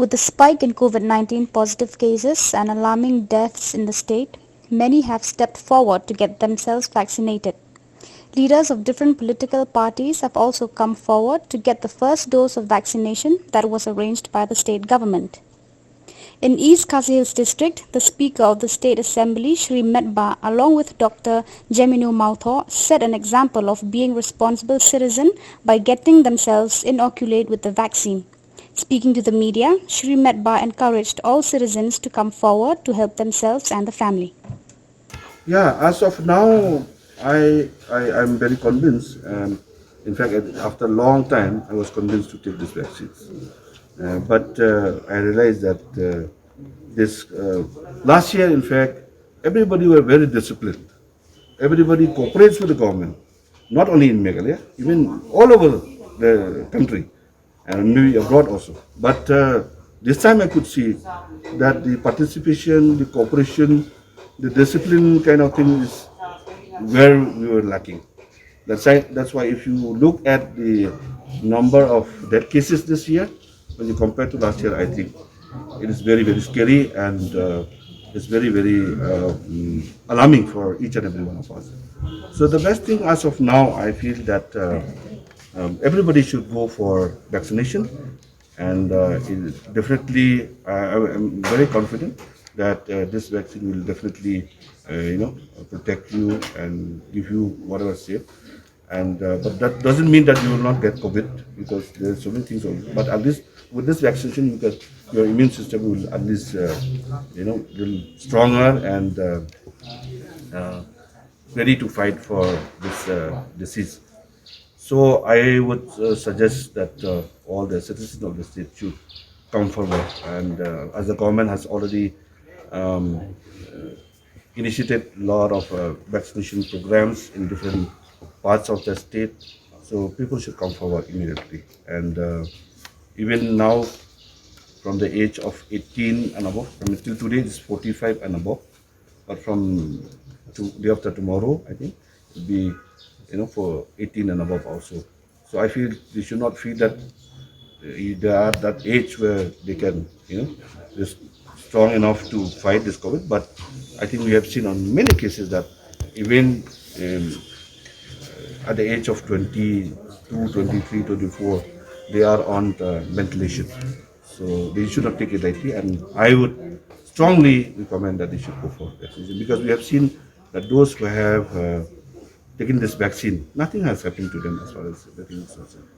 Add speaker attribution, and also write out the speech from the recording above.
Speaker 1: With the spike in COVID-19 positive cases and alarming deaths in the state, many have stepped forward to get themselves vaccinated. Leaders of different political parties have also come forward to get the first dose of vaccination that was arranged by the state government. In East Khasi Hills district, the Speaker of the State Assembly, Shri Metbah, along with Dr. Jeminu Mautho, set an example of being responsible citizen by getting themselves inoculated with the vaccine. Speaking to the media, Shri Metbah encouraged all citizens to come forward to help themselves and the family.
Speaker 2: Yeah, as of now, I'm very convinced, and in fact, after a long time, I was convinced to take this vaccine. But I realized that this last year, in fact, everybody were very disciplined. Everybody cooperates with the government, not only in Meghalaya, even all over the country, and maybe abroad also. But this time I could see that the participation, the cooperation, the discipline kind of thing is where we were lacking. That's why if you look at the number of death cases this year, when you compare to last year, I think it is very, very scary, and it's very, very alarming for each and every one of us. So the best thing as of now, I feel that everybody should go for vaccination, and definitely I'm very confident that this vaccine will definitely protect you and give you whatever safe. And but that doesn't mean that you will not get COVID, because there's so many things. But at least with this vaccination, your immune system will at least little stronger and ready to fight for this disease. So I would suggest that all the citizens of the state should come forward, and as the government has already initiated a lot of vaccination programs in different parts of the state, so people should come forward immediately. And even now, from the age of 18 and above, I mean, till today it's 45 and above, but from day after tomorrow, I think it'll be for 18 and above also. So I feel they should not feel that they are at that age where they can just strong enough to fight this COVID. But I think we have seen on many cases that even at the age of 22, 23, 24, they are on ventilation. So they should not take it lightly, and I would strongly recommend that they should go for vaccination, because we have seen that those who have taken this vaccine, nothing has happened to them as far as the thing is concerned.